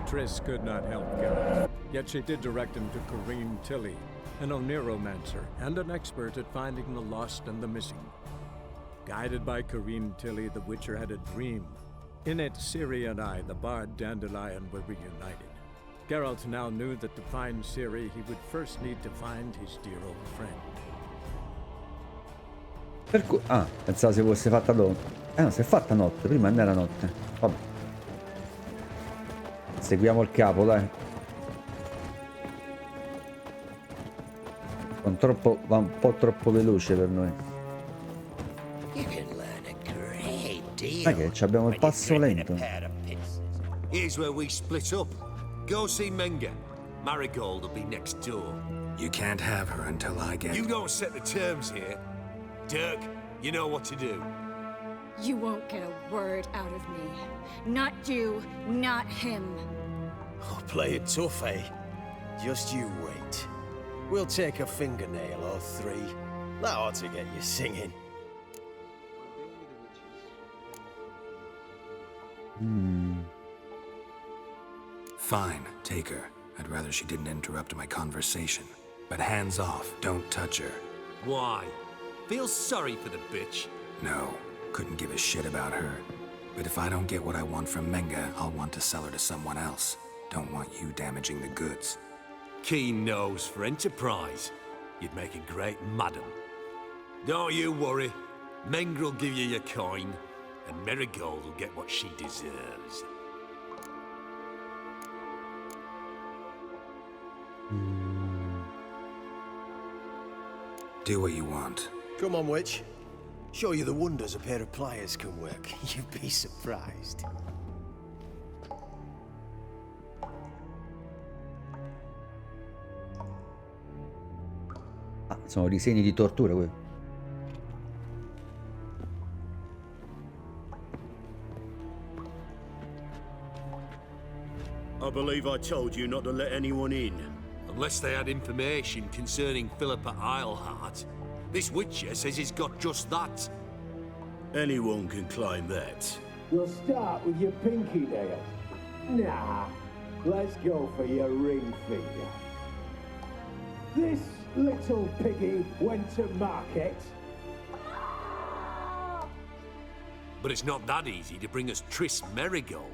TRISS could not help Geralt, yet she did direct him to Kareem Tilly, an oneromancer and an expert at finding the lost and the missing. Guided by Kareem Tilly, the Witcher had a dream. In it, Ciri and I, the bard Dandelion, were reunited. Geralt now knew that to find Ciri, he would first need to find his dear old friend. Pensavo si fosse fatta dopo. No, si è fatta notte, prima non era notte. Vabbè. Seguiamo il capo, dai. Va un po' troppo veloce per noi. Ma che abbiamo il passo lento. Here's where we split up. Go see Menga. Marigold will be next door. You can't have her until I get... You don't set the terms here. Dirk, you know what to do. You won't get a word out of me. Not you, not him. Oh, play it tough, eh? Just you wait. We'll take a fingernail or three. That ought to get you singing. Fine, take her. I'd rather she didn't interrupt my conversation. But hands off, don't touch her. Why? Feel sorry for the bitch? No, couldn't give a shit about her. But if I don't get what I want from Menga, I'll want to sell her to someone else. Don't want you damaging the goods. Keen nose for enterprise. You'd make a great madam. Don't you worry. Mengrel will give you your coin, and Marigold will get what she deserves. Do what you want. Come on, witch. Show you the wonders a pair of pliers can work. You'd be surprised. Ah, sono disegni di tortura quelli. I believe I told you not to let anyone in. Unless they had information concerning Philippa Eilhart. This Witcher says he's got just that. Anyone can claim that. You'll start with your pinky nail. Nah, let's go for your ring finger. This little piggy went to market. But it's not that easy to bring us TRISS Marigold.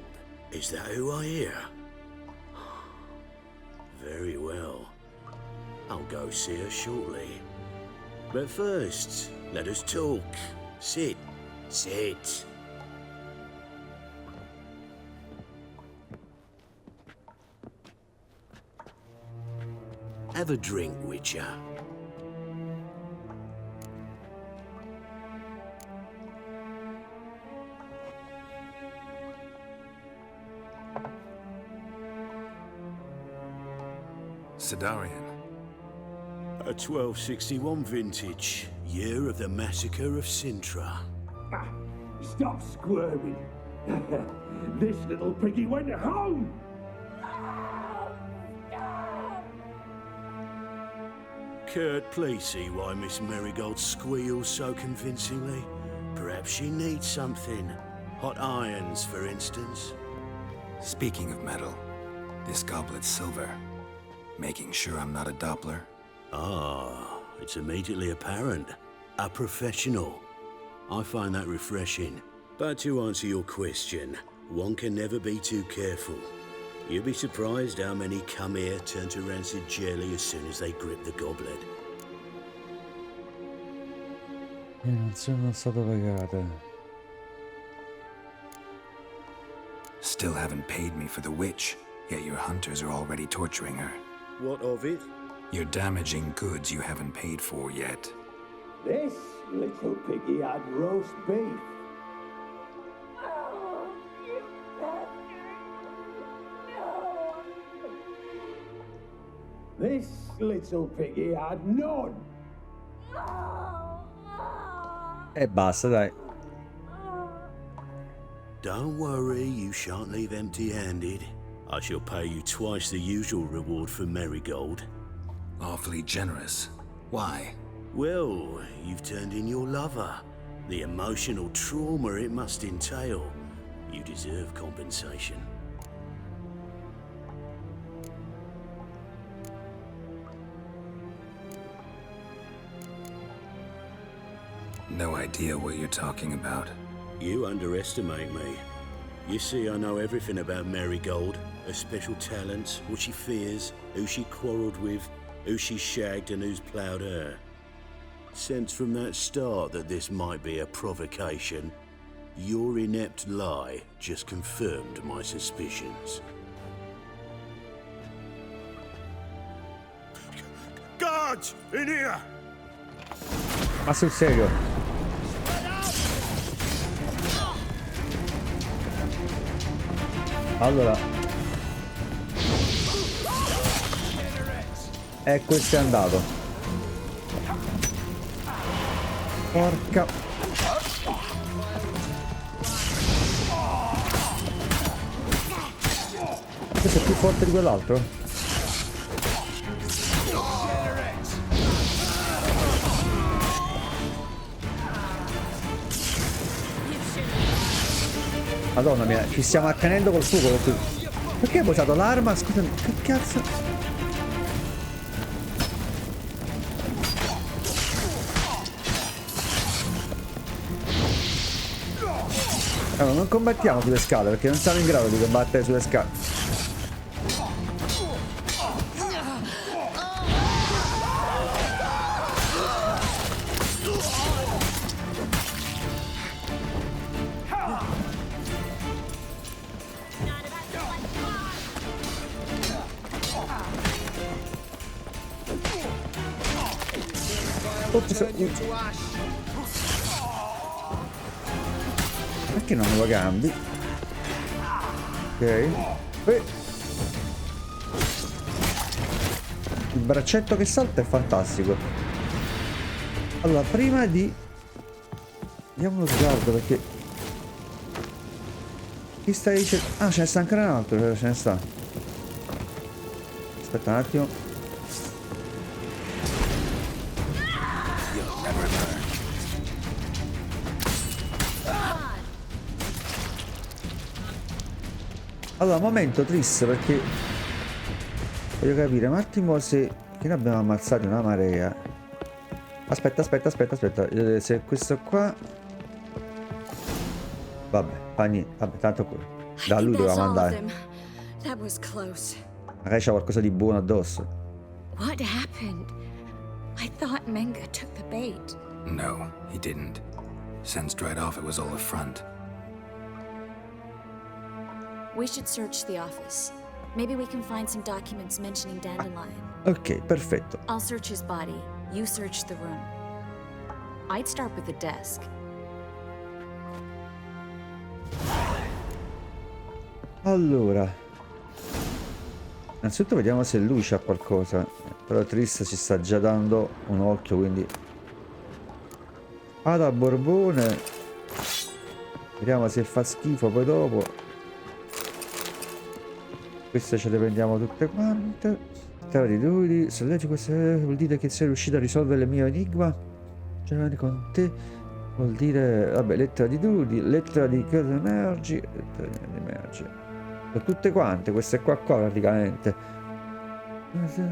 Is that who I hear? Very well. I'll go see her shortly. But first, let us talk. Sit. Sit. Have a drink, Witcher. Sidarian. A 1261 vintage, year of the massacre of Sintra. Ah, stop squirming. This little piggy went home. Kurt, please see why Miss Marigold squeals so convincingly. Perhaps she needs something. Hot irons, for instance. Speaking of metal, this goblet's silver. Making sure I'm not a Doppler. Ah, it's immediately apparent. A professional. I find that refreshing. But to answer your question, one can never be too careful. You'll be surprised how many come here turn to rancid jelly as soon as they grip the goblet. Non sono stato pagato. Still haven't paid me for the witch, yet your hunters are already torturing her. What of it? You're damaging goods you haven't paid for yet. This little piggy had roast beef. This little piggy had none. E basta, dai. Don't worry, you shan't leave empty-handed. I shall pay you twice the usual reward for Marigold. Awfully generous. Why? Well, you've turned in your lover. The emotional trauma it must entail. You deserve compensation. No idea what you're talking about. You underestimate me. You see, I know everything about Marigold, her special talents, what she fears, who she quarreled with, who she shagged and who's ploughed her. Sensed from that start that this might be a provocation, your inept lie just confirmed my suspicions. Guards! In here! Ma sul serio? Allora. E questo è andato. Porca. Questo è più forte di quell'altro? Madonna mia, ci stiamo accanendo col fuoco. Perché hai usato l'arma? Scusami, che cazzo? Allora, non combattiamo sulle scale perché non siamo in grado di combattere sulle scale. Perché non lo cambi? Ok. Il braccetto che salta è fantastico. Allora, prima di... diamo uno sguardo perché... Chi stai dicendo? Ah, ce ne sta ancora un altro, ce ne sta. Aspetta un attimo. Allora, momento TRISS perché voglio capire un attimo se... che ne abbiamo ammazzati una marea. Aspetta. Se questo qua... Vabbè, fa niente. Vabbè, tanto quello. Da lui dovevamo andare. Magari c'è qualcosa di buono addosso. What happened? I thought Menga took the bait. No, he didn't. Sensed right off it was all a front. We should search the office. Maybe we can find some documents mentioning Dandelion. Ok, perfetto. I'll search his body. You search the room. I'd start with the desk. Allora, innanzitutto vediamo se lui c'ha qualcosa. Però TRISS ci sta già dando un occhio, quindi... Ada Borbone. Vediamo se fa schifo poi dopo. Queste ce le prendiamo tutte quante. Terra di duri. Se leggi queste vuol dire che sei riuscito a risolvere il mio enigma. Giocare con te vuol dire... Vabbè, lettera di duri, lettera di emergi, lettera di emergi. Sono tutte quante, queste qua praticamente.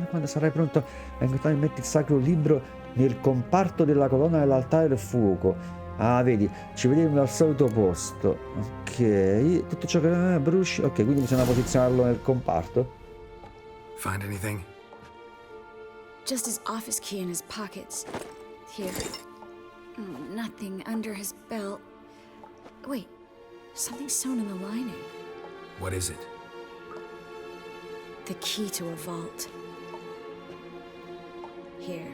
Quando sarai pronto a incontrare, metti il sacro libro nel comparto della colonna dell'altare del fuoco. Ah, vedi, ci vediamo al solito posto. Ok, tutto ciò che bruci. Ok, quindi bisogna posizionarlo nel comparto. Find anything? Just his office key in his pockets. Here. Nothing under his belt. Wait, something's sewn in the lining. What is it? The key to a vault. Here,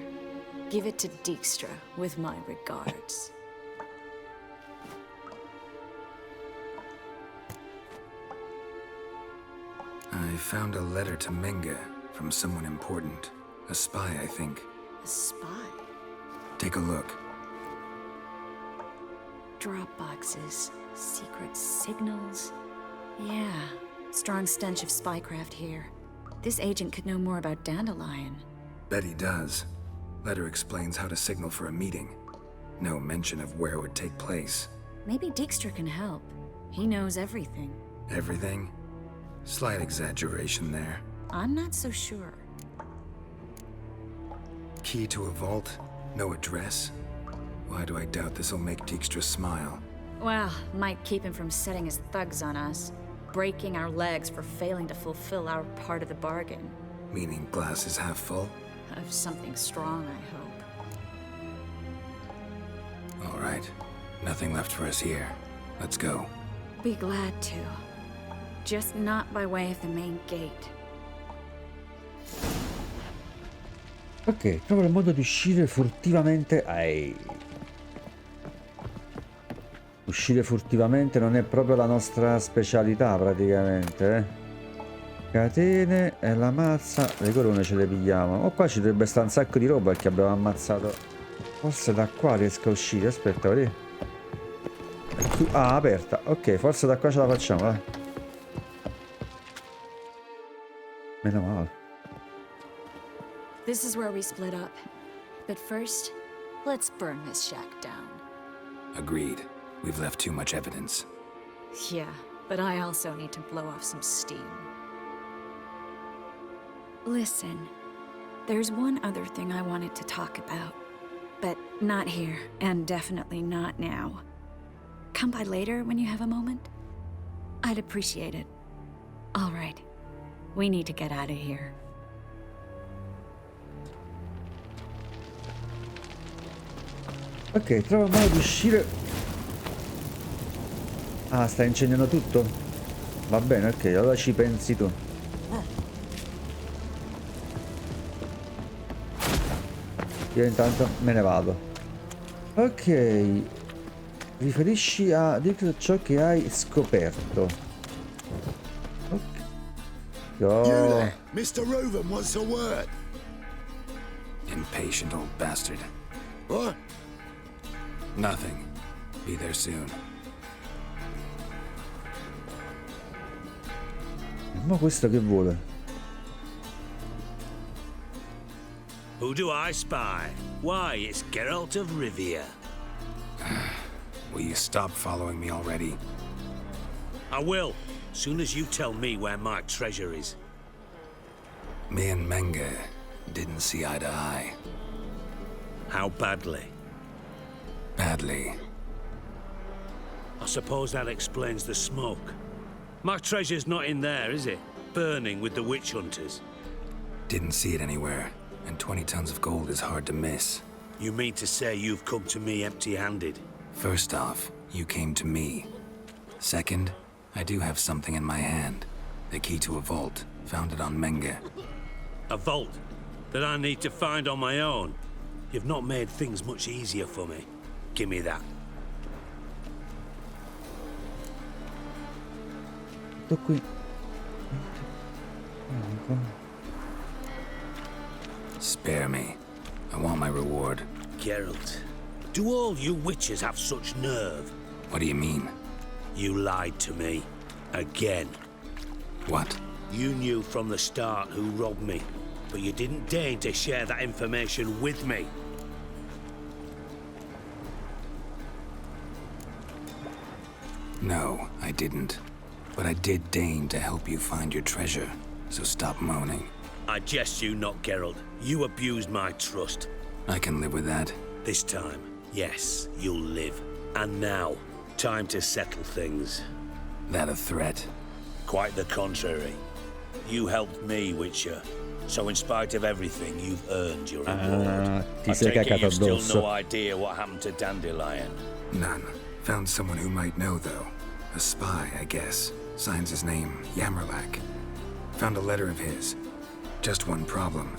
give it to Dijkstra with my regards. I found a letter to Menga from someone important. A spy, I think. A spy? Take a look. Drop boxes, secret signals. Yeah, strong stench of spycraft here. This agent could know more about Dandelion. Bet he does. Letter explains how to signal for a meeting. No mention of where it would take place. Maybe Dijkstra can help. He knows everything. Everything? Slight exaggeration there. I'm not so sure. Key to a vault? No address? Why do I doubt this'll make Dijkstra smile? Well, might keep him from setting his thugs on us, breaking our legs for failing to fulfill our part of the bargain. Meaning glass is half full? Of something strong, I hope. All right. Nothing left for us here. Let's go. Be glad to. Just not by way of the main gate. Ok, trovo il modo di uscire furtivamente. Uscire furtivamente non è proprio la nostra specialità praticamente, eh. Catene e la mazza. Le corone ce le pigliamo. Oh, qua ci dovrebbe stare un sacco di roba perché abbiamo ammazzato. Forse da qua riesco a uscire. Aspetta, vedi. Ah, aperta. Ok, forse da qua ce la facciamo, dai. Meno male. This is where we split up. But first, let's burn this shack down. Agreed. We've left too much evidence. Yeah, but I also need to blow off some steam. Listen, there's one other thing I wanted to talk about. But not here, and definitely not now. Come by later when you have a moment? I'd appreciate it. All right. We need to get out of here. Ok, trova il modo di uscire. Ah, sta incendiando tutto? Va bene, ok, allora ci pensi tu. Io intanto me ne vado. Ok. Riferisci a di ciò che hai scoperto. Ok. You there, Mr. Reuven wants a word. Impatient old bastard. What? Nothing. Be there soon. Ma questo che vuole? Who do I spy? Why, it's Geralt of Rivia. Will you stop following me already? I will, soon as you tell me where my treasure is. Me and Menge didn't see eye to eye. How badly? Badly. I suppose that explains the smoke. My treasure's not in there, is it? Burning with the witch hunters. Didn't see it anywhere, and 20 tons of gold is hard to miss. You mean to say you've come to me empty-handed? First off, you came to me. Second, I do have something in my hand. The key to a vault, founded on Menge. A vault that I need to find on my own? You've not made things much easier for me. Give me that. Tutto qui. Spare me. I want my reward. Geralt, do all you witches have such nerve? What do you mean? You lied to me. Again. What? You knew from the start who robbed me, but you didn't deign to share that information with me. No, I didn't. But I did deign to help you find your treasure, so stop moaning. I jest you not, Geralt. You abused my trust. I can live with that. This time, yes, you'll live. And now, time to settle things. That a threat? Quite the contrary. You helped me, Witcher. So in spite of everything, you've earned your reward. Ti I sei take it cagato you've still addosso. no idea what happened to Dandelion. None. Found someone who might know, though. A spy, I guess. Signs his name, Yammerlak. Found a letter of his. Just one problem.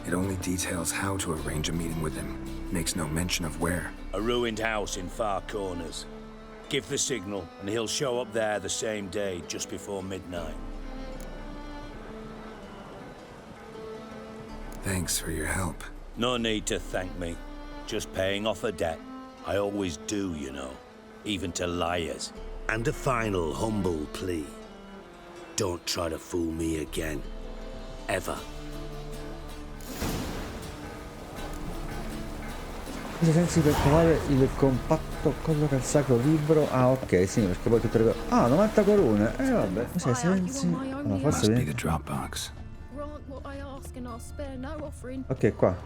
It only details how to arrange a meeting with him. Makes no mention of where. A ruined house in Far Corners. Give the signal, and he'll show up there the same day, just before midnight. Thanks for your help. No need to thank me. Just paying off a debt. I always do, you know. Even to liars. And a final humble plea. Don't try to fool me again. Ever. Cosa sensi per trovare il compatto colloca il sacro libro? Ah, ok, sì, perché poi tutte le cose. Ah, 90 corone. Vabbè, cos'è sensi? Allora, forse Must be the viene. Dropbox. Ok, qua.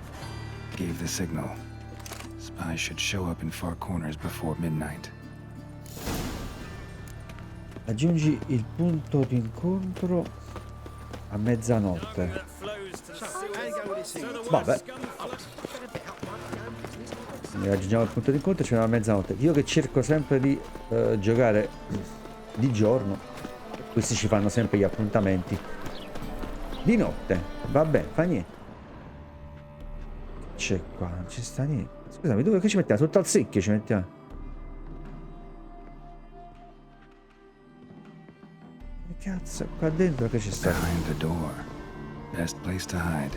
Gave the signal. spy should show up in far corners before midnight. Aggiungi il punto di incontro a mezzanotte. Vabbè. Aggiungiamo il punto di incontro e ci a mezzanotte. Io che cerco sempre di giocare di giorno, questi ci fanno sempre gli appuntamenti di notte. Vabbè, fa niente. C'è qua, non ci sta niente. Scusami, dove che ci mettiamo? Sotto al secchio ci mettiamo. Che cazzo, qua dentro che ci sta? Behind the door. Best place to hide.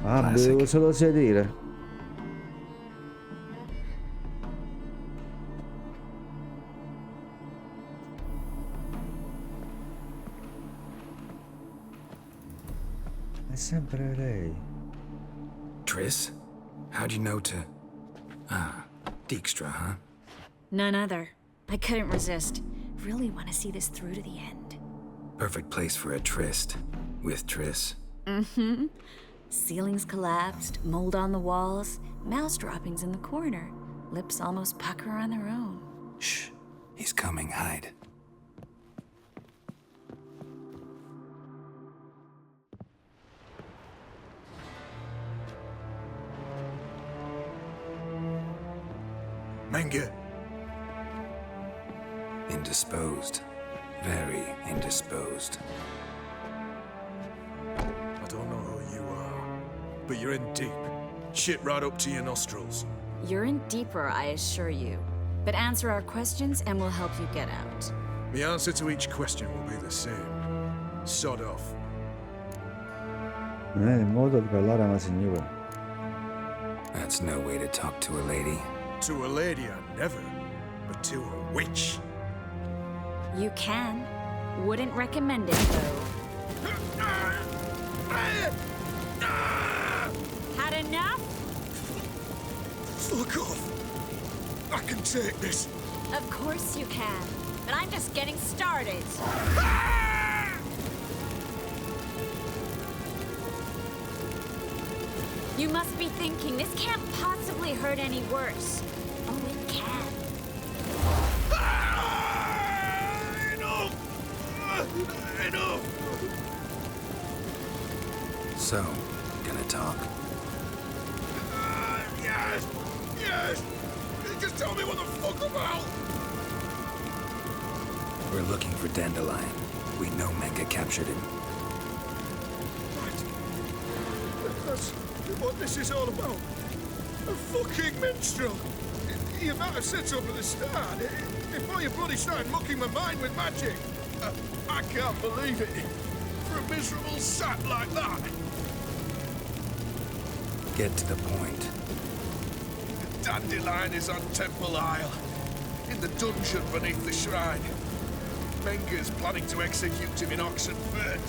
Ah, devo solo sedere. È sempre lei. Triss? How'd you know to... Ah, Dijkstra, huh? None other. I couldn't resist. Really want to see this through to the end. Perfect place for a tryst. With Triss. Mm-hmm. Ceilings collapsed, mold on the walls, mouse droppings in the corner. Lips almost pucker on their own. Shh. He's coming, hide. Manga. Indisposed. Very indisposed. I don't know who you are, but you're in deep. Shit right up to your nostrils. You're in deeper, I assure you. But answer our questions and we'll help you get out. The answer to each question will be the same. Sod off. Non è il modo di parlare a una signora. That's no way to talk to a lady. To a lady, I never. But to a witch. You can. Wouldn't recommend it, though. Had enough? Fuck off. I can take this. Of course you can. But I'm just getting started. You must be thinking, this can't possibly hurt any worse. Oh, it can. Enough! So, gonna talk? Yes! Yes! Just tell me what the fuck about! We're looking for Dandelion. We know Manga captured him. Right. That's what this is all about. A fucking minstrel! You might have said so at the start, before you bloody started mucking my mind with magic. I can't believe it. For a miserable sap like that. Get to the point. Dandelion is on Temple Isle, in the dungeon beneath the shrine. Menga's planning to execute him in Oxenfurt.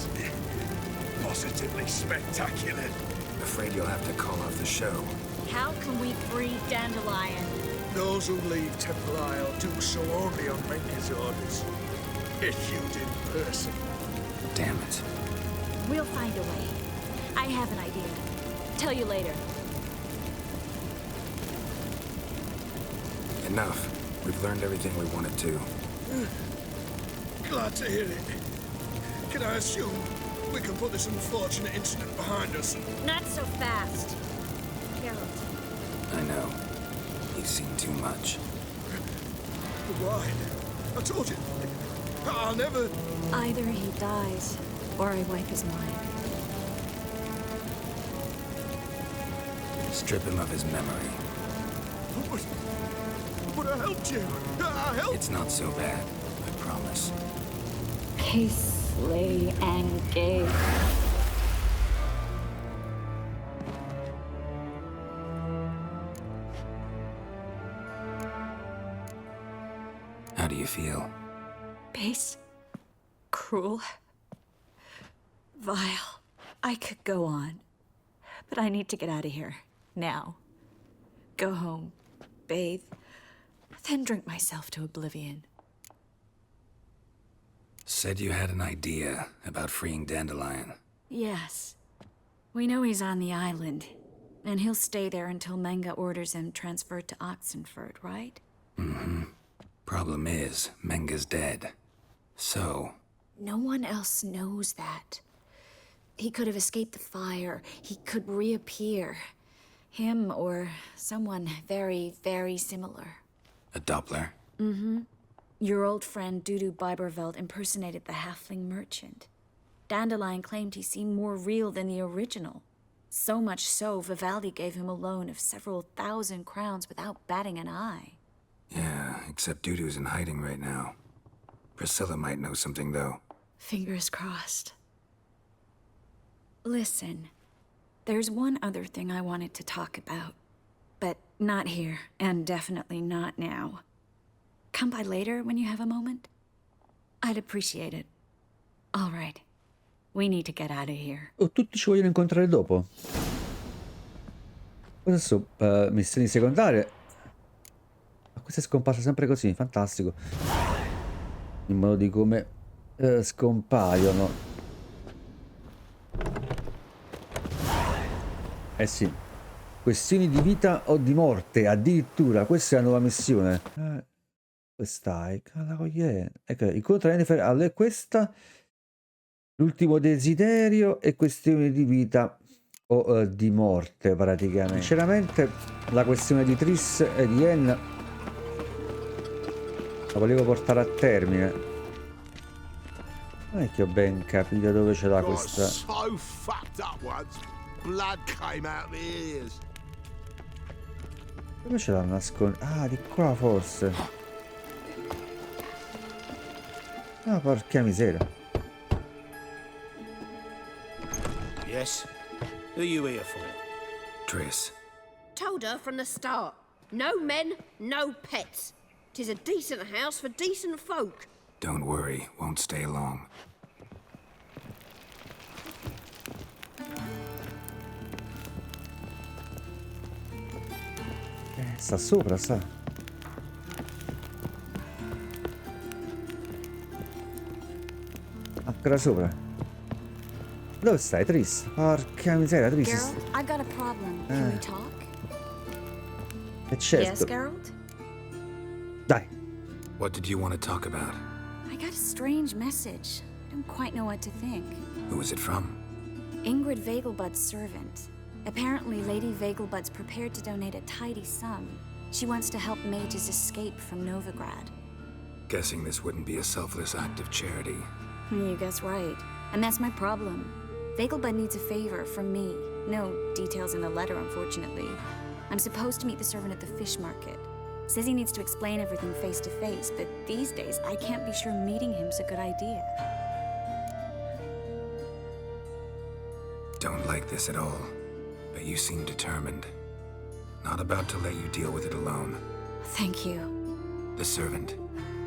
Positively spectacular. Afraid you'll have to call off the show. How can we free Dandelion? Those who leave Temple Isle do so only on Menga's orders. Issued in person. Damn it. We'll find a way. I have an idea. Tell you later. Enough. We've learned everything we wanted to. Glad to hear it. Can I assume we can put this unfortunate incident behind us? Not so fast. Geralt. I know. You've seen too much. But why? I told you. I'll never... Either he dies, or I wipe his mind. Strip him of his memory. But I helped you. I helped... It's not so bad, I promise. Peace, slay, and gay. How do you feel? Base. Cruel. Vile. I could go on. But I need to get out of here. Now. Go home. Bathe. Then drink myself to oblivion. Said you had an idea about freeing Dandelion. Yes. We know he's on the island. And he'll stay there until Menga orders him transferred to Oxenford, right? Problem is, Menga's dead. So, No one else knows that. He could have escaped the fire. He could reappear. Him or someone very, very similar. a Doppler. Your old friend Dudu Biberveld impersonated the halfling merchant. Dandelion claimed he seemed more real than the original. So much so, Vivaldi gave him a loan of several thousand crowns without batting an eye. Yeah, except Dudu's in hiding right now. Priscilla might know something, though. Fingers crossed. Listen, there's one other thing I wanted to talk about. But not here, and definitely not now. Come by later when you have a moment? I'd appreciate it. All right. We need to get out of here. Oh, tutti ci vogliono incontrare dopo. Adesso missioni secondarie. Ma questa è scomparsa sempre così, fantastico. In modo di come scompaiono. Eh sì. Questioni di vita o di morte, addirittura. Questa è la nuova missione. Questa è ecco, incontra Jennifer. Allora, questa l'ultimo desiderio e questioni di vita o di morte, praticamente. Sinceramente, la questione di Triss e di Yen la volevo portare a termine. Non è che ho ben capito dove ce l'ha questa. So fucked up once, blood came out the ears. Dove ce l'ha nascosta? Ah, di qua forse. Ah, porca miseria. Yes? Who are you here for? Triss. Told her from the start. No men, no pets. 'Tis a decent house for decent folk. Don't worry, won't stay long. Sta sopra, sta. Ancora sopra. Dove stai, Triss? Porca miseria, Triss. Geralt, I've got a problem. Can we talk? E certo. Yes, Geralt? Dai. What did you want to talk about? I got a strange message. I don't quite know what to think. Who was it from? Ingrid Vegelbud's servant. Apparently, Lady Vegelbud's prepared to donate a tidy sum. She wants to help mages escape from Novigrad. Guessing this wouldn't be a selfless act of charity. You guess right. And that's my problem. Vegelbud needs a favor from me. No details in the letter, unfortunately. I'm supposed to meet the servant at the fish market. Says he needs to explain everything face to face, but these days I can't be sure meeting him's a good idea. Don't like this at all, but you seem determined. Not about to let you deal with it alone. Thank you. The servant.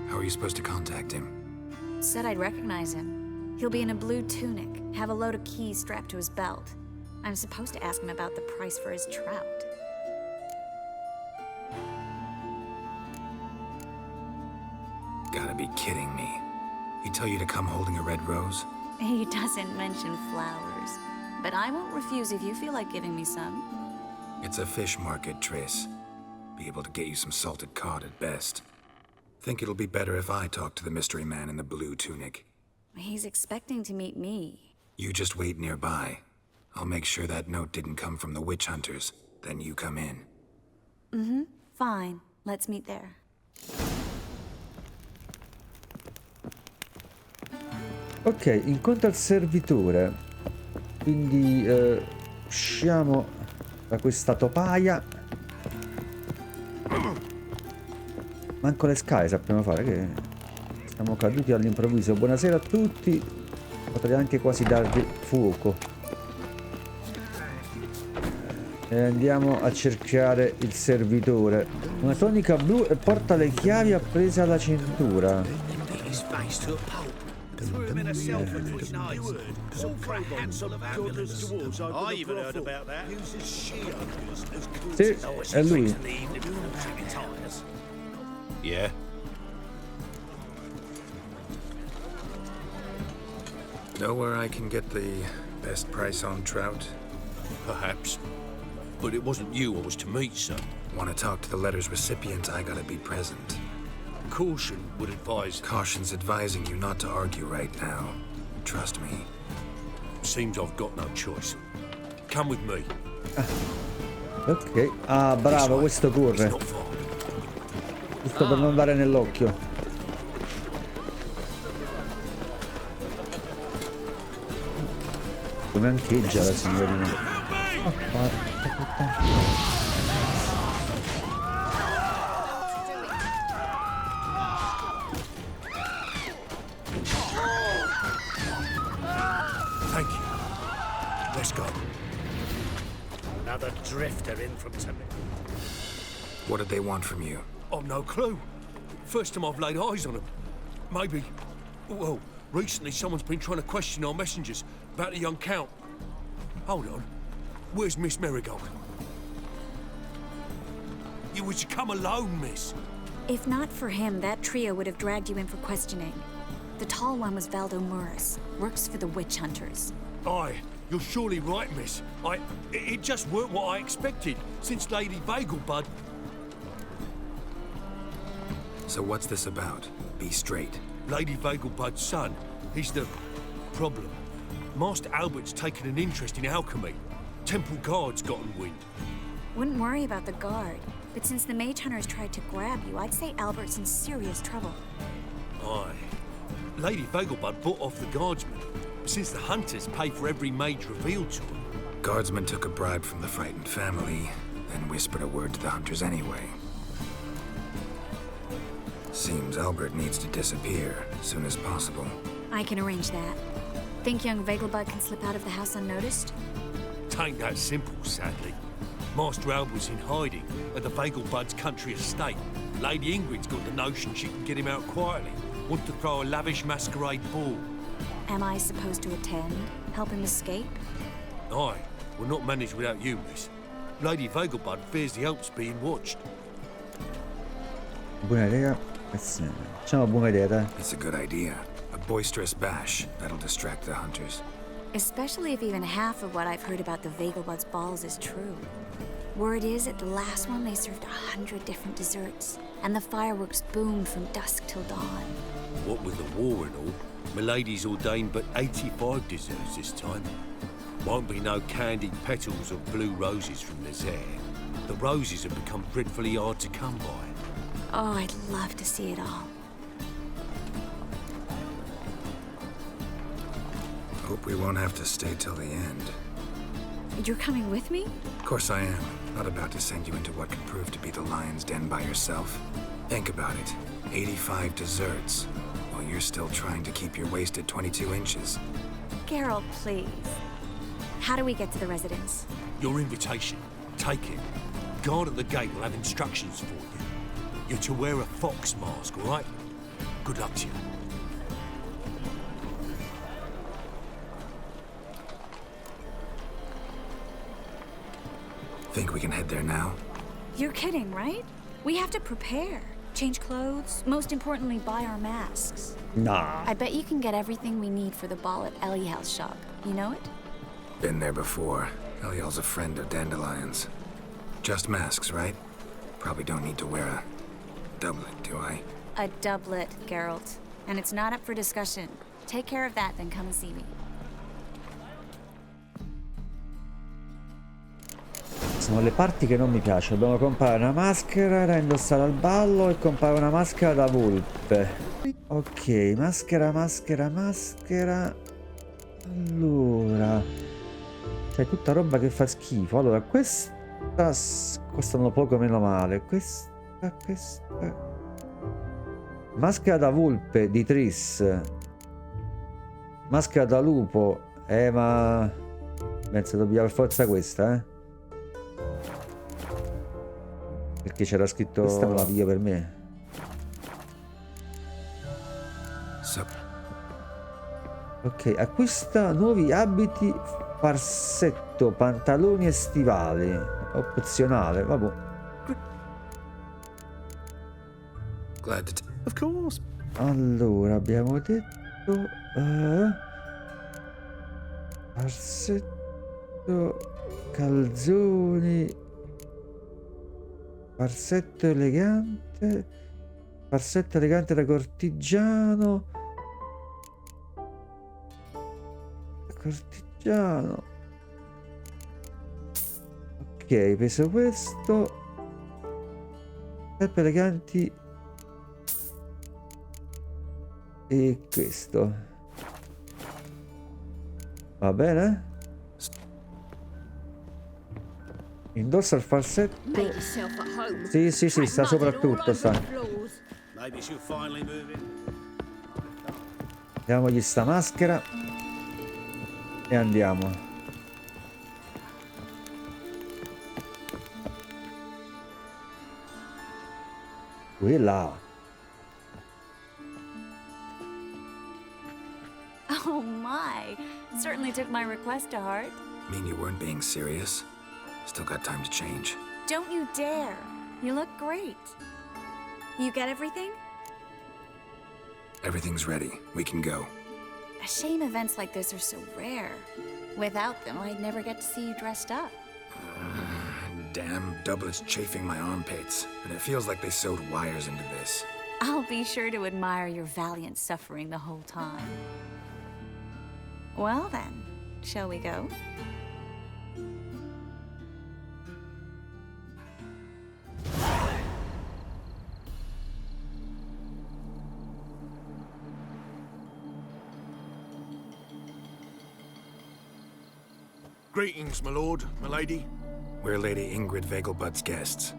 How are you supposed to contact him? Said I'd recognize him. He'll be in a blue tunic, have a load of keys strapped to his belt. I'm supposed to ask him about the price for his trout. Gotta be kidding me. He tell you to come holding a red rose? He doesn't mention flowers, but I won't refuse if you feel like giving me some. It's a fish market, Triss. Be able to get you some salted cod at best. Think it'll be better if I talk to the mystery man in the blue tunic. He's expecting to meet me. You just wait nearby. I'll make sure that note didn't come from the witch hunters. Then you come in. Fine. Let's meet there. Ok, incontra il servitore. Quindi usciamo da questa topaia. Manco le scale sappiamo fare, che siamo caduti all'improvviso. Buonasera a tutti. Potrei anche quasi darvi fuoco. E andiamo a cercare il servitore. Una tonica blu e porta le chiavi appese alla cintura. Threw him in a cell for 3 nights. Sold for a handful of amulets. I even heard about that. Uses she-owners as Sì, è lui. Yeah? Know where I can get the best price on trout? Perhaps. But it wasn't you I was to meet, sir. Want to talk to the letter's recipient, I gotta be present. Caution would advise... Caution's advising you not to argue right now. Trust me. Seems I've got no choice. Come with me. Ok. Ah, bravo, questo corre. Giusto per non dare nell'occhio. Come ancheggia la signorina. Oh, porca puttana. Thank you. Let's go. Another drifter in from Tibet. What did they want from you? I've no clue. First time I've laid eyes on them. Maybe... Well, recently someone's been trying to question our messengers about the young Count. Hold on. Where's Miss Marigold? You was to come alone, miss. If not for him, that trio would have dragged you in for questioning. The tall one was Valdo Morris. Works for the witch hunters. Aye, you're surely right, miss. It just weren't what I expected, since Lady Vagelbud... So what's this about? Be straight. Lady Vagelbud's son, he's the problem. Master Albert's taken an interest in alchemy. Temple guards gotten wind. Wouldn't worry about the guard, but since the mage hunters tried to grab you, I'd say Albert's in serious trouble. Aye. Lady Vagelbud bought off the guardsmen, since the hunters pay for every mage revealed to them. Guardsmen took a bribe from the frightened family, then whispered a word to the hunters anyway. Seems Albert needs to disappear as soon as possible. I can arrange that. Think young Vagelbud can slip out of the house unnoticed? Tain't that simple, sadly. Master Albert's in hiding at the Vagelbud's country estate. Lady Ingrid's got the notion she can get him out quietly. Wants to throw a lavish masquerade ball. Am I supposed to attend? Help him escape? Aye, we'll not manage without you, miss. Lady Vagelbud fears the Alps being watched. Buona idea. Facciamo buona idea, dai. It's a good idea. A boisterous bash. That'll distract the hunters. Especially if even half of what I've heard about the Vagelbud's balls is true. Word is, at the last one, they served 100 different desserts, and the fireworks boomed from dusk till dawn. What with the war and all, Milady's ordained but 85 desserts this time. Won't be no candied petals or blue roses from Nazaire. The roses have become dreadfully hard to come by. Oh, I'd love to see it all. Hope we won't have to stay till the end. You're coming with me? Of course I am. Not about to send you into what could prove to be the lion's den by yourself. Think about it. 85 desserts, while you're still trying to keep your waist at 22 inches. Geralt, please. How do we get to the residence? Your invitation. Take it. Guard at the gate will have instructions for you. You're to wear a fox mask, all right? Good luck to you. Think we can head there now? You're kidding, right? We have to prepare. Change clothes. Most importantly, buy our masks. Nah. I bet you can get everything we need for the ball at Eliel's shop. You know it? Been there before. Eliel's a friend of Dandelion's. Just masks, right? Probably don't need to wear a doublet, do I? A doublet, Geralt. And it's not up for discussion. Take care of that, then come and see me. Sono le parti che non mi piacciono. Dobbiamo comprare una maschera da indossare al ballo e comprare una maschera da volpe. Ok, maschera. Allora, c'è tutta roba che fa schifo. Allora, questa costano poco meno male. Questa. Maschera da volpe di TRISS. Maschera da lupo. Ma penso dobbiamo per forza questa, Perché c'era scritto questa la via per me. Ok, acquista nuovi abiti, farsetto, pantaloni e stivali. Opzionale, vabbè. Glad to Of course. Allora, abbiamo detto farsetto. calzoni, farsetto elegante da cortigiano, ok, peso questo, scarpe eleganti e questo va bene. Indossa il farsetto. Sì, sta soprattutto, sta. Diamogli sta maschera e andiamo. Quella. Oh my, certainly took my request to heart. Mean you weren't being serious? Still got time to change. Don't you dare. You look great. You get everything? Everything's ready. We can go. A shame events like this are so rare. Without them, I'd never get to see you dressed up. Damn doublet's chafing my armpits, and it feels like they sewed wires into this. I'll be sure to admire your valiant suffering the whole time. Well then, shall we go? Greetings, my lord, my lady. We're Lady Ingrid Vegelbud's guests.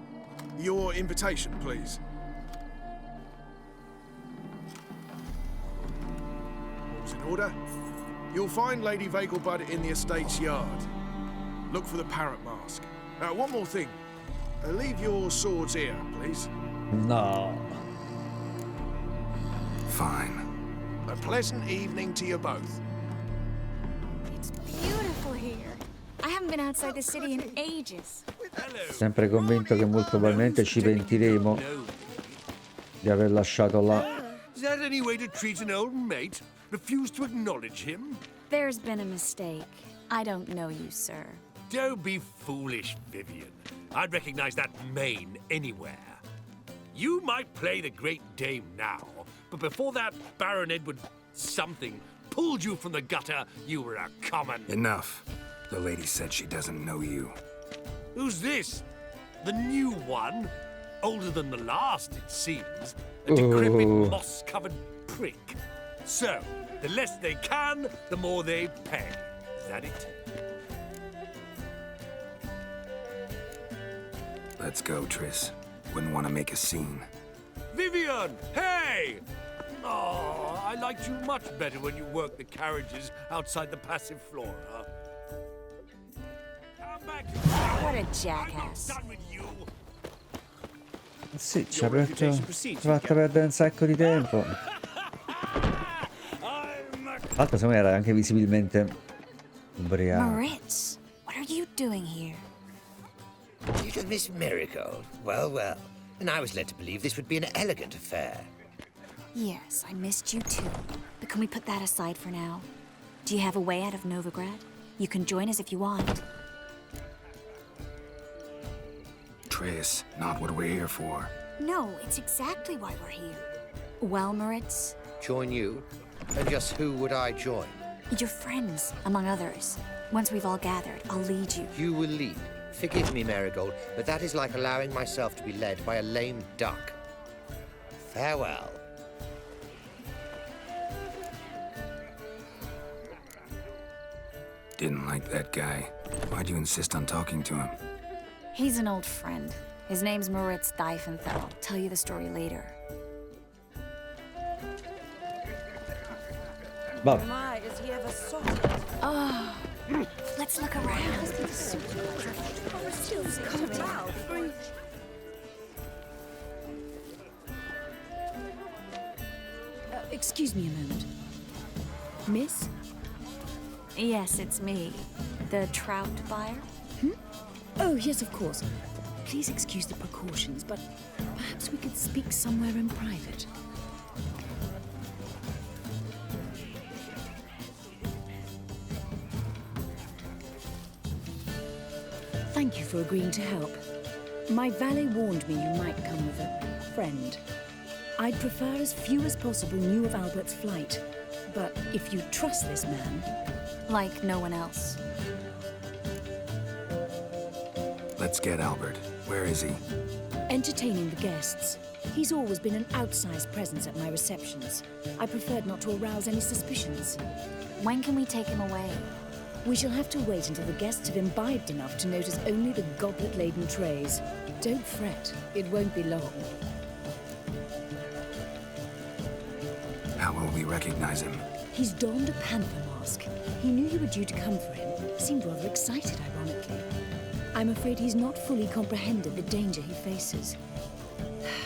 Your invitation, please. All's in order. You'll find Lady Vegelbud in the estate's yard. Look for the parrot mask. One more thing. Leave your swords here, please. No. Fine. A pleasant evening to you both. It's beautiful here. I haven't been outside the city in ages. Sempre convinto che molto probabilmente ci pentiremo di aver lasciato là. Is that any way to treat an old mate? Refuse to acknowledge him? There's been a mistake. I don't know you, sir. Don't be foolish, Vivian. I'd recognize that mane anywhere. You might play the Great Dame now, but before that Baron Edward something pulled you from the gutter, you were a common... Enough. The lady said she doesn't know you. Who's this? The new one? Older than the last, it seems. A decrepit, moss-covered prick. So, the less they can, the more they pay. Is that it? Let's go, Triss. Wouldn't want to make a scene. Vivian! Hey! Oh, I liked you much better when you worked the carriages outside the passive flora. Come back. What a jackass. I'm not done with you. Sì, ci ha fatto perdere un sacco di tempo. Tra l'altro, secondo me era anche visibilmente ubriaco. Moritz, what are you doing here? Little Miss Marigold. Well, well. And I was led to believe this would be an elegant affair. Yes, I missed you too. But can we put that aside for now? Do you have a way out of Novigrad? You can join us if you want. Triss, not what we're here for. No, it's exactly why we're here. Well, Moritz? Join you? And just who would I join? Your friends, among others. Once we've all gathered, I'll lead you. You will lead. Forgive me, Marigold, but that is like allowing myself to be led by a lame duck. Farewell. Didn't like that guy. Why'd you insist on talking to him? He's an old friend. His name's Moritz Diefenthal. I'll tell you the story later. Bob. My, is he ever so... Oh, let's look around. Excuse me a moment. Miss? Yes, it's me. The trout buyer? Oh, yes, of course. Please excuse the precautions, but perhaps we could speak somewhere in private. Thank you for agreeing to help. My valet warned me you might come with a friend. I'd prefer as few as possible knew of Albert's flight. But if you trust this man... Like no one else. Let's get Albert. Where is he? Entertaining the guests. He's always been an outsized presence at my receptions. I preferred not to arouse any suspicions. When can we take him away? We shall have to wait until the guests have imbibed enough to notice only the goblet-laden trays. Don't fret, it won't be long. How will we recognize him? He's donned a panther mask. He knew you were due to come for him. Seemed rather excited, ironically. I'm afraid he's not fully comprehended the danger he faces.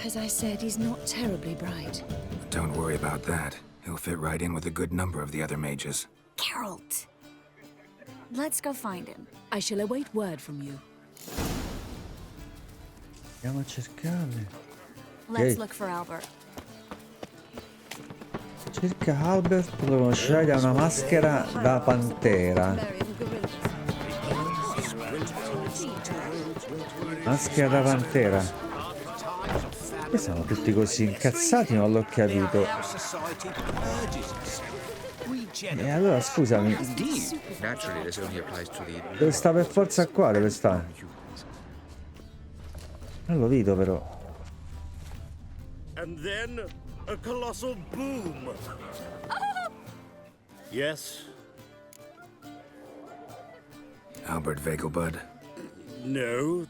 As I said, he's not terribly bright. Don't worry about that. He'll fit right in with a good number of the other mages. Geralt! Let's go find him. I shall await word from you. Andiamo a cercarli. Let's look for Albert. Cerca Albert, lo conoscerai da una maschera da pantera. Maschera da pantera. Che sono tutti così incazzati, non l'ho capito. E allora scusami. Dove sta per forza qua? Dove sta? Non lo vedo però. And then a colossal boom. Yes? Albert Vegelbud? No.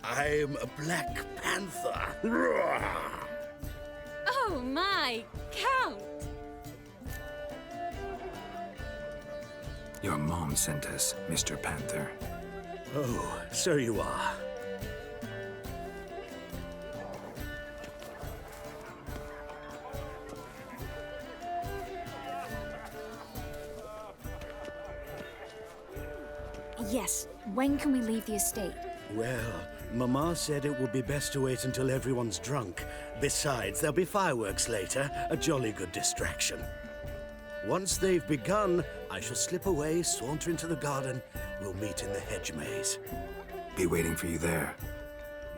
I'm a Black Panther. Oh my, Count! Your mom sent us, Mr. Panther. Oh, so you are. Yes, when can we leave the estate? Well, Mama said it would be best to wait until everyone's drunk. Besides, there'll be fireworks later, a jolly good distraction. Once they've begun, I shall slip away, saunter into the garden. We'll meet in the hedge maze. Be waiting for you there.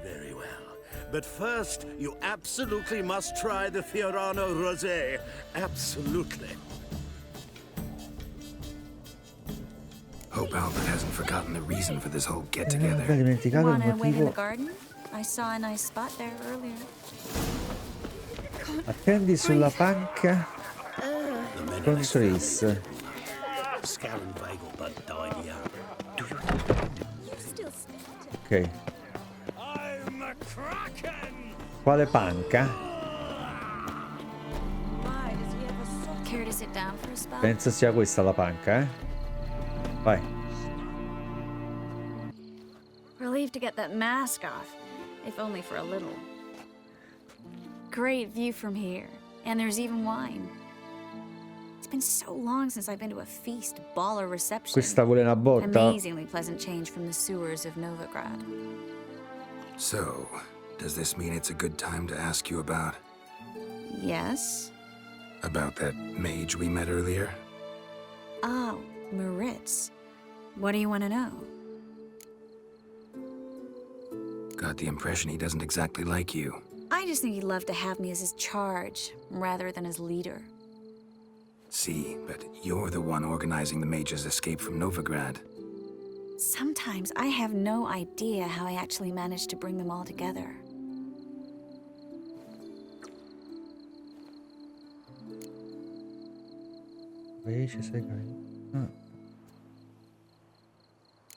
Very well. But first, you absolutely must try the Fiorano Rosé. Absolutely. Hope Albert hasn't forgotten the reason for this whole get-together. Wanna wait in the garden? I saw a nice spot there earlier. Attendi sulla panca con TRISS. Ok. Quale panca? Care to sit down for a spell? Penso sia questa la panca, eh? Vai. Relieved to get that mask off, if only for a little. Great view from here, and there's even wine. It's been so long since I've been to a feast, ball, or reception. Questa vuole una botta. Amazingly pleasant change from the sewers of Novigrad. So, does this mean it's a good time to ask you about... Yes? About that mage we met earlier? Oh, Moritz. What do you want to know? Got the impression he doesn't exactly like you. I just think he'd love to have me as his charge, rather than his leader. See, but you're the one organizing the mage's escape from Novigrad. Sometimes I have no idea how I actually managed to bring them all together.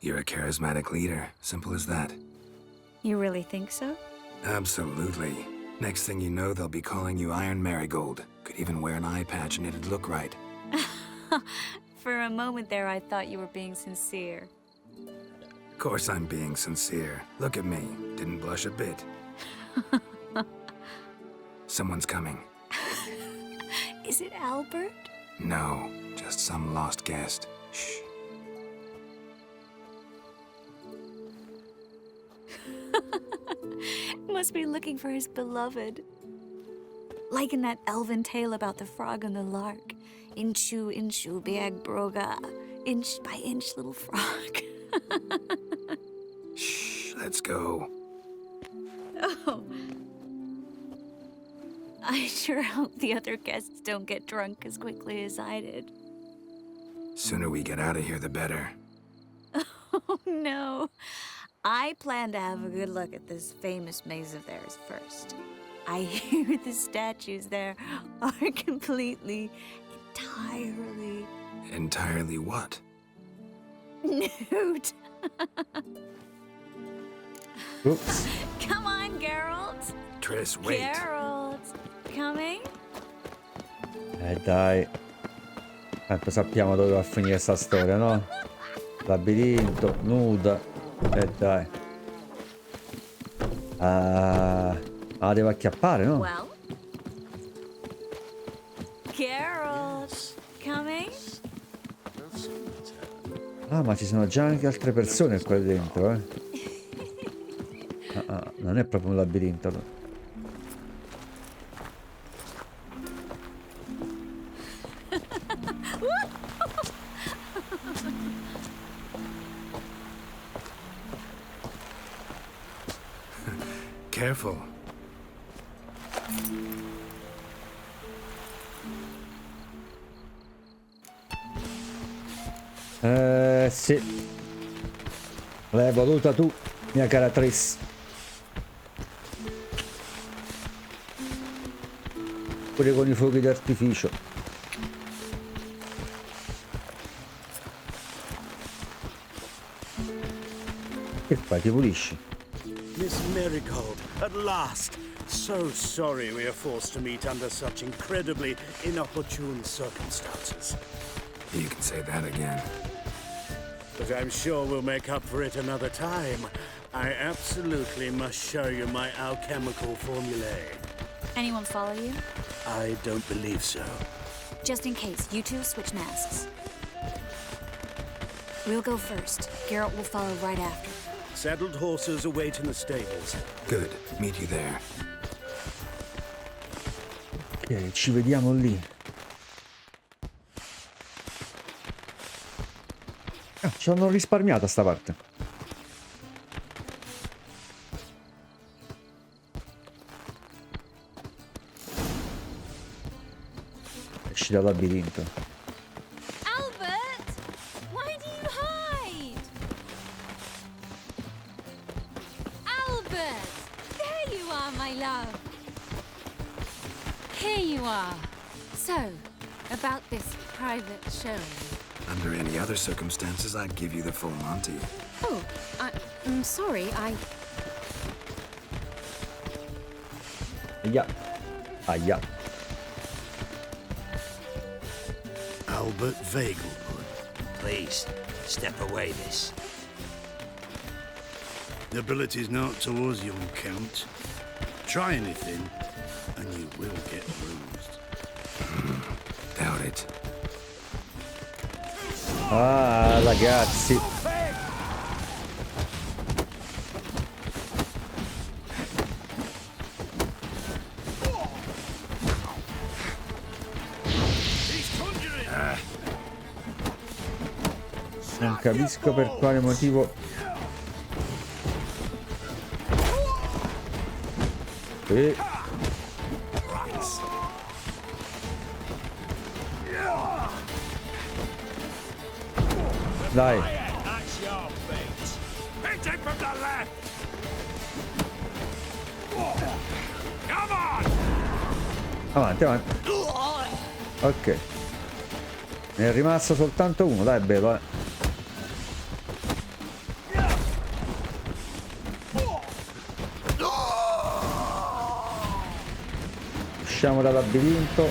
You're a charismatic leader. Simple as that. You really think so? Absolutely. Next thing you know, they'll be calling you Iron Marigold. Could even wear an eye patch and it'd look right. For a moment there, I thought you were being sincere. Of course I'm being sincere. Look at me. Didn't blush a bit. Someone's coming. Is it Albert? No, just some lost guest. Shh. Must be looking for his beloved. Like in that elven tale about the frog and the lark. Inchu, inchu, biag broga. inch by inch little frog. Shh, let's go. Oh. I sure hope the other guests don't get drunk as quickly as I did. Sooner we get out of here, the better. Oh, no. I plan to have a good look at this famous maze of theirs first. I hear the statues there are completely, entirely... Entirely what? nude. Oops. Come on, Geralt. Triss, wait. Geralt, coming? Dai. Tanto sappiamo dove va a finire sta storia, no? Labirinto, nuda. Dai. La devo acchiappare, no? Well? Geralt, coming? Ah, ma ci sono già anche altre persone qua dentro, eh. Non è proprio un labirinto, no? Careful. Sì. L'hai voluta tu, mia cara Triss. Pure con i fuochi d'artificio. Che fai, ti pulisci? Miss Marigold, at last! So sorry we are forced to meet under such incredibly inopportune circumstances. You can say that again. But I'm sure we'll make up for it another time. I absolutely must show you my alchemical formulae. Anyone follow you? I don't believe so. Just in case, you two switch masks. We'll go first. Geralt will follow right after. Saddled horses await in the stables. Good. Meet you there. Ok, ci vediamo lì. Ah, ci hanno risparmiato a sta parte. Esci dal labirinto. Albert! Why do you hide? Albert! There you are, my love. Here you are. So, about this private showing. Under any other circumstances, I'd give you the full Monty. Oh, I'm sorry, Aia. Aia. Albert Vagelwood. Please, step away, miss. Nobility's not towards young Count. Try anything, and you will get bruised. Doubt it. Ah, ragazzi. Non capisco per quale motivo. Dai. Avanti, avanti. Ok. Ne è rimasto soltanto uno, dai, bello, eh. Usciamo dal labirinto.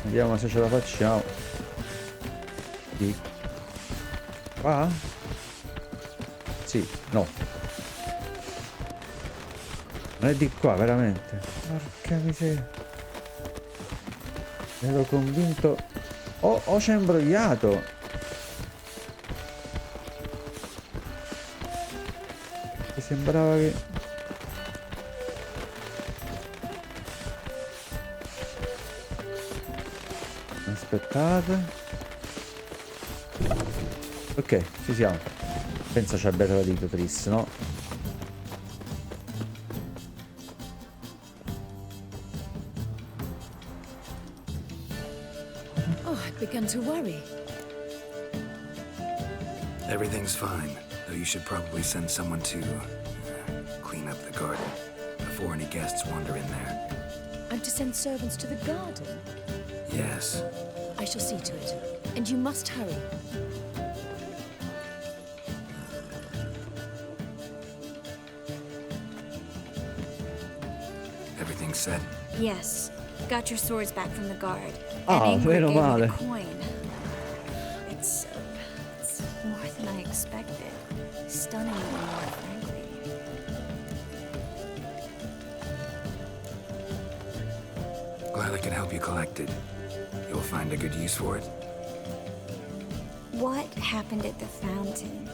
Vediamo se ce la facciamo. Di qua? Sì, no. Non è di qua, veramente. Porca miseria. Ero convinto. Oh, c'è imbrogliato. Mi sembrava che... Aspettate. Ok, ci siamo. Penso ci abbia tradito TRISS, no? Oh, I began to worry. Everything's fine, though you should probably send someone to clean up the garden before any guests wander in there. I'm to send servants to the garden? Yes. I shall see to it. And you must hurry. Everything's set? Yes. Got your swords back from the guard. Ah, And Ingrid meno gave me male. the coin. It's more than I expected. Stunningly more, frankly. Glad I could help you collect it. You'll find a good use for it? What happened at the fountain?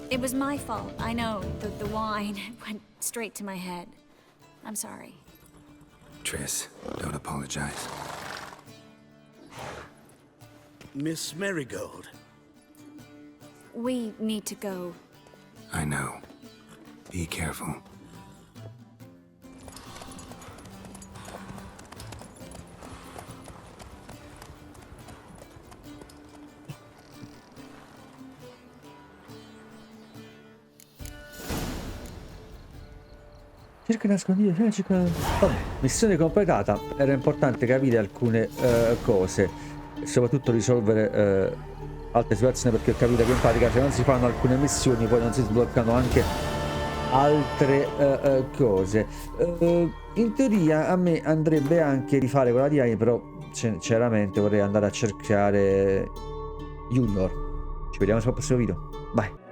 It was my fault. I know. The wine went straight to my head. I'm sorry. Triss, don't apologize. Miss Marigold. We need to go. I know. Be careful. Cerca di nascondere, cerca... Vabbè, missione completata. Era importante capire alcune cose e soprattutto risolvere altre situazioni, perché ho capito che in pratica se non si fanno alcune missioni poi non si sbloccano anche altre cose. In teoria a me andrebbe anche rifare quella di anni, però sinceramente vorrei andare a cercare Junior. Ci vediamo sul prossimo video. Bye.